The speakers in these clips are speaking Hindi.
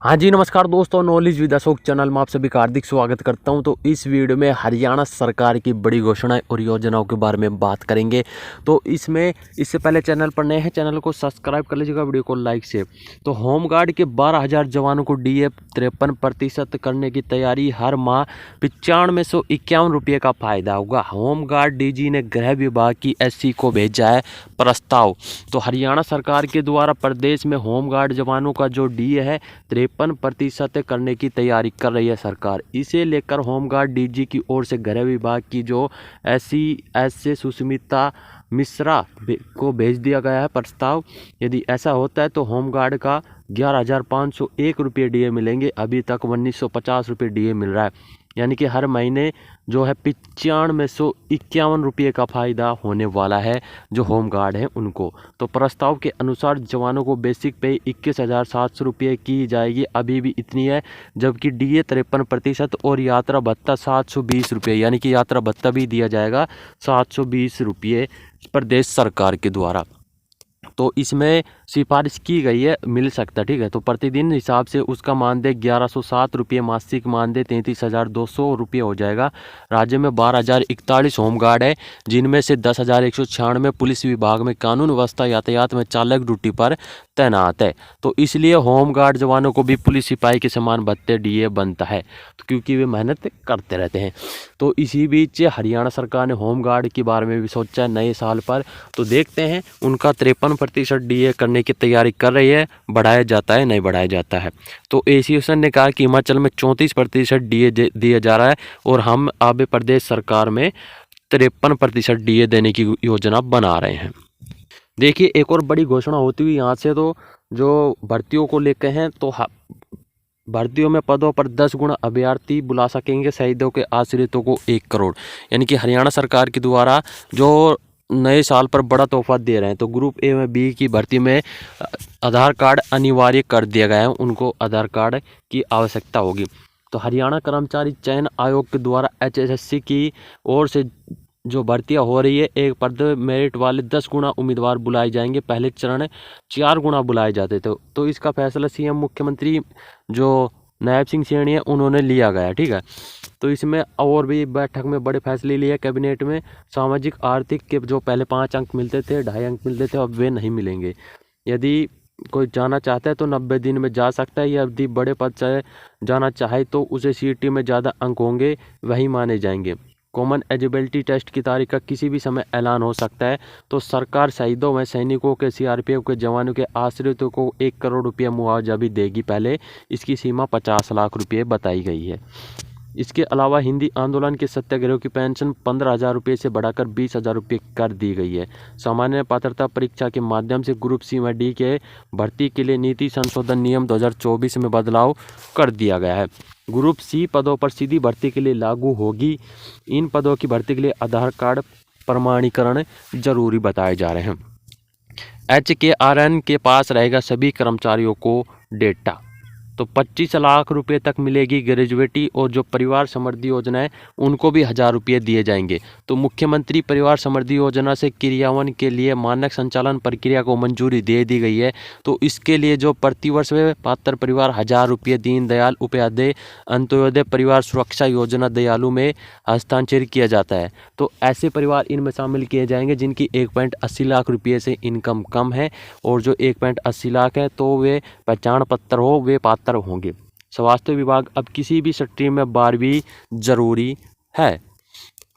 हाँ जी, नमस्कार दोस्तों, नॉलेज विद अशोक चैनल में आप सभी का हार्दिक स्वागत करता हूं। तो इस वीडियो में हरियाणा सरकार की बड़ी घोषणाएं और योजनाओं के बारे में बात करेंगे। तो इससे पहले चैनल पर नए हैं, चैनल को सब्सक्राइब कर लीजिएगा, वीडियो को लाइक से। तो होमगार्ड के 12,000 जवानों को डीए 53% करने की तैयारी। हर माह 9551 रुपये का फायदा होगा। होमगार्ड डीजी ने गृह विभाग की एससी को भेजा है प्रस्ताव। तो हरियाणा सरकार के द्वारा प्रदेश में होमगार्ड जवानों का जो डीए है 53% करने की तैयारी कर रही है सरकार। इसे लेकर होमगार्ड डीजी की ओर से गृह विभाग की जो एससीएस से सुष्मिता मिश्रा को भेज दिया गया है प्रस्ताव। यदि ऐसा होता है तो होमगार्ड का 11,501 रुपये डीए मिलेंगे। अभी तक 1,950 रुपये डीए मिल रहा है, यानी कि हर महीने जो है 9551 रुपये का फ़ायदा होने वाला है जो होमगार्ड है उनको। तो प्रस्ताव के अनुसार जवानों को बेसिक पे 21,700 रुपये की जाएगी, अभी भी इतनी है। जबकि डीए 53% और यात्रा भत्ता 720 रुपये, यानी कि यात्रा भत्ता भी दिया जाएगा 720 रुपये प्रदेश सरकार के द्वारा। तो इसमें सिफारिश की गई है, मिल सकता है, ठीक है। तो प्रतिदिन हिसाब से उसका मानदेय 1107 रुपये, मासिक मानदेय 33,200 रुपये हो जाएगा। राज्य में 12,041 होमगार्ड है, जिनमें से 10,196 पुलिस विभाग में कानून व्यवस्था यातायात में चालक ड्यूटी पर तैनात है। तो इसलिए होमगार्ड जवानों को भी पुलिस सिपाही के समान भत्ते डीए बनता है, तो क्योंकि वे मेहनत करते रहते हैं। तो इसी बीच हरियाणा सरकार ने होमगार्ड के बारे में भी सोचा है नए साल पर। तो देखते हैं, उनका 53% डीए करने की तैयारी कर रही है। बढ़ाया जाता है, नहीं बढ़ाया जाता है। तो एसोसिएशन ने कहा कि हिमाचल में 34% डीए दिया जा रहा है और हम अब प्रदेश सरकार में 53% डीए देने की योजना बना रहे हैं। देखिए, एक और बड़ी घोषणा होती हुई यहाँ से, तो जो भर्तियों को लेकर हैं, तो भर्तियों में पदों पर 10 गुना अभ्यर्थी बुला सकेंगे। शहीदों के आश्रितों को 1 करोड़, यानी कि हरियाणा सरकार के द्वारा जो नए साल पर बड़ा तोहफा दे रहे हैं। तो ग्रुप ए में बी की भर्ती में आधार कार्ड अनिवार्य कर दिया गया है, उनको आधार कार्ड की आवश्यकता होगी। तो हरियाणा कर्मचारी चयन आयोग के द्वारा एचएसएससी की ओर से जो भर्तियां हो रही है, एक पद मेरिट वाले 10 गुना उम्मीदवार बुलाए जाएंगे। पहले चरण 4 गुना बुलाए जाते थे। तो इसका फैसला सीएम मुख्यमंत्री जो नायब सिंह सैनी है उन्होंने लिया गया, ठीक है। तो इसमें और भी बैठक में बड़े फैसले लिए कैबिनेट में। सामाजिक आर्थिक के जो पहले 5 अंक मिलते थे, 2.5 अंक मिलते थे, अब वे नहीं मिलेंगे। यदि कोई जाना चाहता है तो 90 दिन में जा सकता है। यदि बड़े पद से जाना चाहे तो उसे सीटी में ज़्यादा अंक होंगे, वही माने जाएंगे। कॉमन एलिजिबिलिटी टेस्ट की तारीख का किसी भी समय ऐलान हो सकता है। तो सरकार शहीदों में सैनिकों के, सीआरपीएफ के जवानों के आश्रितों को 1 करोड़ रुपया मुआवजा भी देगी। पहले इसकी सीमा 50 लाख रुपये बताई गई है। इसके अलावा हिंदी आंदोलन के सत्याग्रह की पेंशन 15,000 रुपये से बढ़ाकर 20,000 रुपये कर दी गई है। सामान्य पात्रता परीक्षा के माध्यम से ग्रुप सी व डी के भर्ती के लिए नीति संशोधन नियम 2024 में बदलाव कर दिया गया है। ग्रुप सी पदों पर सीधी भर्ती के लिए लागू होगी। इन पदों की भर्ती के लिए आधार कार्ड प्रमाणीकरण जरूरी बताए जा रहे हैं। HKRN के पास रहेगा सभी कर्मचारियों को डेटा। तो 25 लाख रुपए तक मिलेगी ग्रेजुएटी। और जो परिवार समृद्धि योजना है उनको भी 1,000 रुपये दिए जाएंगे। तो मुख्यमंत्री परिवार समृद्धि योजना से क्रियान्वयन के लिए मानक संचालन प्रक्रिया को मंजूरी दे दी गई है। तो इसके लिए जो प्रतिवर्ष पात्र परिवार 1,000 रुपये दीनदयाल उपाध्याय अंत्योदय परिवार सुरक्षा योजना दयालु में हस्तांतरित किया जाता है। तो ऐसे परिवार इनमें शामिल किए जाएंगे जिनकी 1.80 लाख रुपये से इनकम कम है, और जो 1.80 लाख है तो वे पहचान पत्र हो, वे पात्र होंगे। स्वास्थ्य विभाग अब किसी भी स्ट्रीम में 12वीं जरूरी है।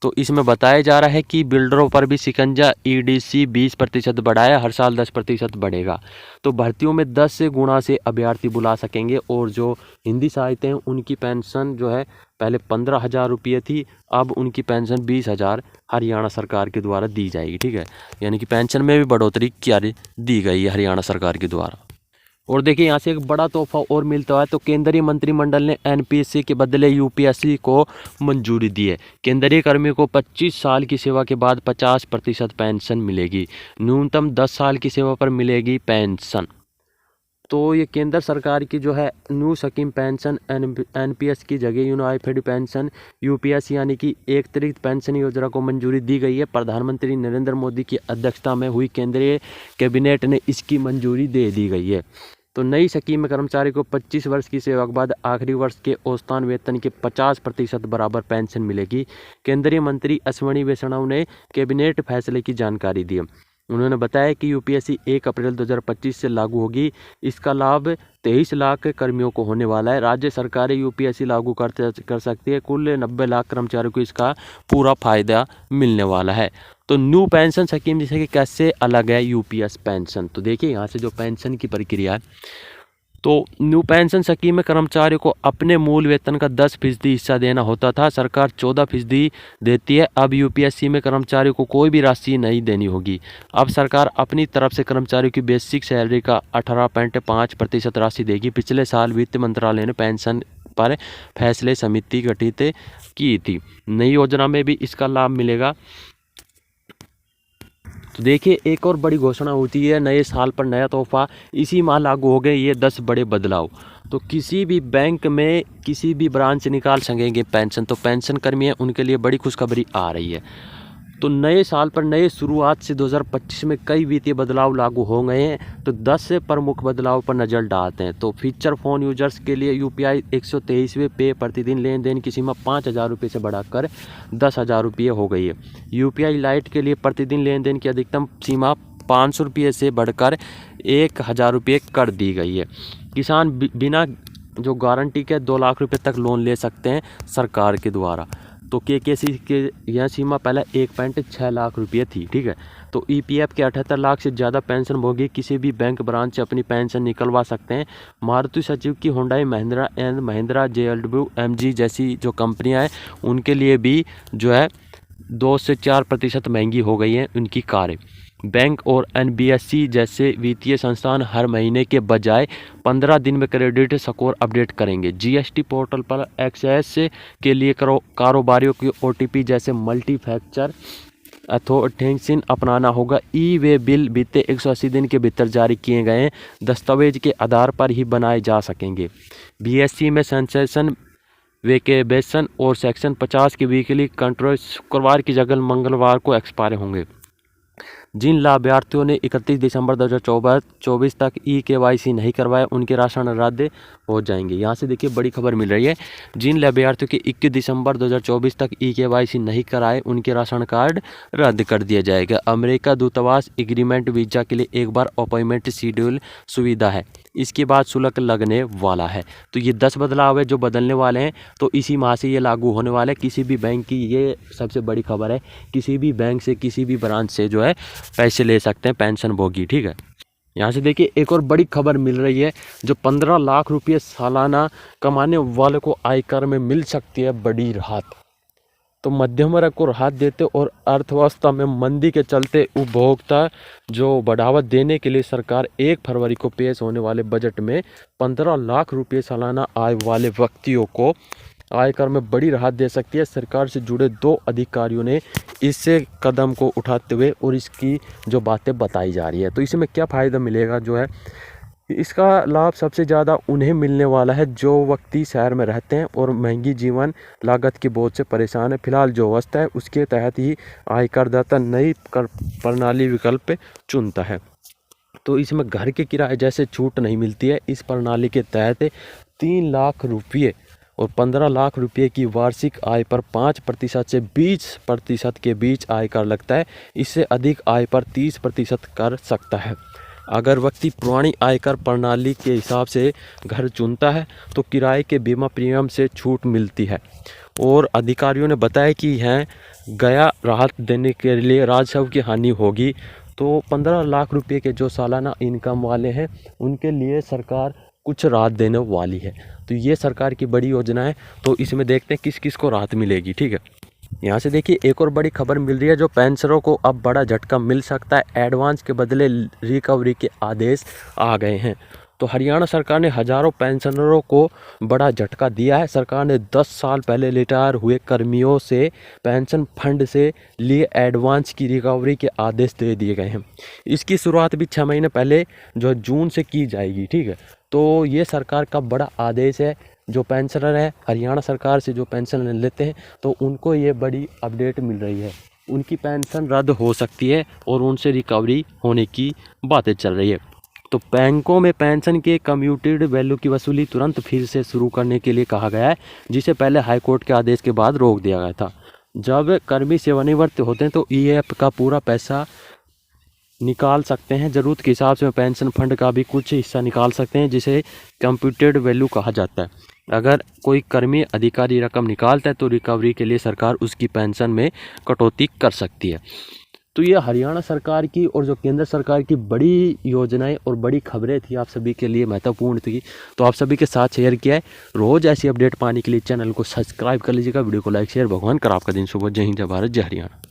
तो इसमें बताया जा रहा है कि बिल्डरों पर भी शिकंजा, ईडीसी 20% बढ़ाया, हर साल 10% बढ़ेगा। तो भर्तियों में 10 से गुना से अभ्यर्थी बुला सकेंगे। और जो हिंदी साहित्य हैं उनकी पेंशन जो है पहले 15,000 रुपये थी, अब उनकी पेंशन 20,000 हरियाणा सरकार के द्वारा दी जाएगी, ठीक है। यानी कि पेंशन में भी बढ़ोतरी दी गई है हरियाणा सरकार के द्वारा। और देखिए, यहाँ से एक बड़ा तोहफा और मिलता है। तो केंद्रीय मंत्रिमंडल ने एनपीएससी के बदले यूपीएससी को मंजूरी दी है। केंद्रीय कर्मियों को 25 साल की सेवा के बाद 50% पेंशन मिलेगी। न्यूनतम 10 साल की सेवा पर मिलेगी पेंशन। तो ये केंद्र सरकार की जो है न्यू स्कीम पेंशन एनपीएस की जगह यूनाइटेड पेंशन यूपीएस यानी कि एक अतिरिक्त पेंशन योजना को मंजूरी दी गई है। प्रधानमंत्री नरेंद्र मोदी की अध्यक्षता में हुई केंद्रीय कैबिनेट ने इसकी मंजूरी दे दी गई है। तो नई स्कीम में कर्मचारी को 25 वर्ष की सेवा के बाद आखिरी वर्ष के औसतन वेतन के 50% बराबर पेंशन मिलेगी। केंद्रीय मंत्री अश्विनी वैष्णव ने कैबिनेट फैसले की जानकारी दी। उन्होंने बताया कि यूपीएससी 1 अप्रैल 2025 से लागू होगी। इसका लाभ 23 लाख कर्मियों को होने वाला है। राज्य सरकारें यूपीएससी लागू कर सकती है। कुल 90 लाख कर्मचारियों को इसका पूरा फायदा मिलने वाला है। तो न्यू पेंशन स्कीम जैसे कि कैसे अलग है यूपीएस पेंशन, तो देखिए यहाँ से जो पेंशन की प्रक्रिया है, तो न्यू पेंशन स्कीम में कर्मचारियों को अपने मूल वेतन का 10% हिस्सा देना होता था। सरकार 14% देती है। अब यूपीएससी में कर्मचारियों को कोई भी राशि नहीं देनी होगी। अब सरकार अपनी तरफ से कर्मचारियों की बेसिक सैलरी का 18.5% राशि देगी। पिछले साल वित्त मंत्रालय ने पेंशन पर फैसले समिति गठित की थी। नई योजना में भी इसका लाभ मिलेगा। तो देखिए एक और बड़ी घोषणा होती है, नए साल पर नया तोहफा। इसी माह लागू हो गए ये 10 बड़े बदलाव। तो किसी भी बैंक में किसी भी ब्रांच निकाल सकेंगे पेंशन। तो पेंशन कर्मी हैं उनके लिए बड़ी खुशखबरी आ रही है। तो नए साल पर नए शुरुआत से 2025 में कई वित्तीय बदलाव लागू हो गए हैं। तो 10 से प्रमुख बदलाव पर नज़र डालते हैं। तो फीचर फोन यूजर्स के लिए यूपीआई 123वें पे प्रतिदिन लेन देन की सीमा 5,000 रुपये से बढ़ाकर 10,000 रुपये हो गई है। यूपीआई लाइट के लिए प्रतिदिन लेन देन की अधिकतम सीमा 500 रुपये से बढ़कर 1,000 रुपये कर दी गई है। किसान बिना जो गारंटी के 2 लाख रुपये तक लोन ले सकते हैं सरकार के द्वारा। तो केकेसी के यह सीमा पहले 1.6 लाख रुपये थी, ठीक है। तो ईपीएफ के 78 लाख से ज़्यादा पेंशन भोगी किसी भी बैंक ब्रांच से अपनी पेंशन निकलवा सकते हैं। Maruti Suzuki, Hyundai, Mahindra and Mahindra, JLW, MG जैसी जो कंपनियां हैं उनके लिए भी जो है 2 से 4% महंगी हो गई हैं उनकी कारें। बैंक और एनबीएफसी जैसे वित्तीय संस्थान हर महीने के बजाय 15 दिन में क्रेडिट स्कोर अपडेट करेंगे। जीएसटी पोर्टल पर एक्सेस के लिए कारोबारियों की ओटीपी जैसे मल्टी फैक्टर ऑथेंटिकेशन अपनाना होगा। ई वे बिल बीते 180 दिन के भीतर जारी किए गए दस्तावेज के आधार पर ही बनाए जा सकेंगे। बीएससी में सेंसेशन वेकेशन और सेक्शन 50 के वीकली कंट्रोल शुक्रवार की जगह मंगलवार को एक्सपायर होंगे। जिन लाभार्थियों ने 31 दिसंबर 2024 तक ई-केवाईसी नहीं करवाया उनके राशन रद्द हो जाएंगे। यहाँ से देखिए बड़ी खबर मिल रही है। जिन लाभार्थियों के 21 दिसंबर 2024 तक ई-केवाईसी नहीं कराए उनके राशन कार्ड रद्द कर दिया जाएगा। अमेरिका दूतावास एग्रीमेंट वीज़ा के लिए एक बार अपॉइंटमेंट शेड्यूल सुविधा है। इसके बाद शुल्क लगने वाला है। तो ये 10 बदलाव है जो बदलने वाले हैं। तो इसी माह से ये लागू होने वाला है। किसी भी बैंक की ये सबसे बड़ी खबर है। किसी भी बैंक से किसी भी ब्रांच से जो है पैसे ले सकते हैं पेंशन भोगी, ठीक है। यहाँ से देखिए एक और बड़ी खबर मिल रही है। जो 15 लाख रुपये सालाना कमाने वाले को आयकर में मिल सकती है बड़ी राहत। तो मध्यम वर्ग को राहत देते और अर्थव्यवस्था में मंदी के चलते उपभोक्ता जो बढ़ावा देने के लिए सरकार 1 फरवरी को पेश होने वाले बजट में 15 लाख रुपये सालाना आय वाले व्यक्तियों को आयकर में बड़ी राहत दे सकती है। सरकार से जुड़े 2 अधिकारियों ने इससे कदम को उठाते हुए और इसकी जो बातें बताई जा रही है। तो इसमें क्या फ़ायदा मिलेगा जो है, इसका लाभ सबसे ज़्यादा उन्हें मिलने वाला है जो व्यक्ति शहर में रहते हैं और महंगी जीवन लागत के बोझ से परेशान है। फिलहाल जो अवस्था है उसके तहत ही आयकरदाता नई कर प्रणाली विकल्प चुनता है। तो इसमें घर के किराए जैसे छूट नहीं मिलती है। इस प्रणाली के तहत 3 लाख रुपये और 15 लाख रुपये की वार्षिक आय पर 5% से 20% के बीच आयकर लगता है। इससे अधिक आय पर 30% कर सकता है। अगर व्यक्ति पुरानी आयकर प्रणाली के हिसाब से घर चुनता है तो किराए के बीमा प्रीमियम से छूट मिलती है। और अधिकारियों ने बताया कि यह गया राहत देने के लिए राजस्व की हानि होगी। तो 15 लाख रुपये के जो सालाना इनकम वाले हैं उनके लिए सरकार कुछ राहत देने वाली है। तो ये सरकार की बड़ी योजना है। तो इसमें देखते हैं किस किस को राहत मिलेगी, ठीक है। यहाँ से देखिए एक और बड़ी खबर मिल रही है। जो पेंशनरों को अब बड़ा झटका मिल सकता है। एडवांस के बदले रिकवरी के आदेश आ गए हैं। तो हरियाणा सरकार ने हजारों पेंशनरों को बड़ा झटका दिया है। सरकार ने 10 साल पहले रिटायर हुए कर्मियों से पेंशन फंड से लिए एडवांस की रिकवरी के आदेश दे दिए गए हैं। इसकी शुरुआत भी 6 महीने पहले जो जून से की जाएगी, ठीक है। तो ये सरकार का बड़ा आदेश है। जो पेंशनर है हरियाणा सरकार से जो पेंशन लेते हैं तो उनको ये बड़ी अपडेट मिल रही है। उनकी पेंशन रद्द हो सकती है और उनसे रिकवरी होने की बातें चल रही है। तो बैंकों में पेंशन के कम्यूटेड वैल्यू की वसूली तुरंत फिर से शुरू करने के लिए कहा गया है, जिसे पहले हाईकोर्ट के आदेश के बाद रोक दिया गया था। जब कर्मी सेवानिवृत्त होते हैं तो ईएएफ का पूरा पैसा निकाल सकते हैं। ज़रूरत के हिसाब से पेंशन फंड का भी कुछ हिस्सा निकाल सकते हैं, जिसे कंप्यूटेड वैल्यू कहा जाता है। अगर कोई कर्मी अधिकारी रकम निकालता है तो रिकवरी के लिए सरकार उसकी पेंशन में कटौती कर सकती है। तो ये हरियाणा सरकार की और जो केंद्र सरकार की बड़ी योजनाएं और बड़ी खबरें थी, आप सभी के लिए महत्वपूर्ण थी, तो आप सभी के साथ शेयर किया है। रोज़ ऐसी अपडेट पाने के लिए चैनल को सब्सक्राइब कर लीजिएगा, वीडियो को लाइक शेयर। भगवान कर आपका दिन शुभ हो। जय हिंद, जय भारत, जय हरियाणा।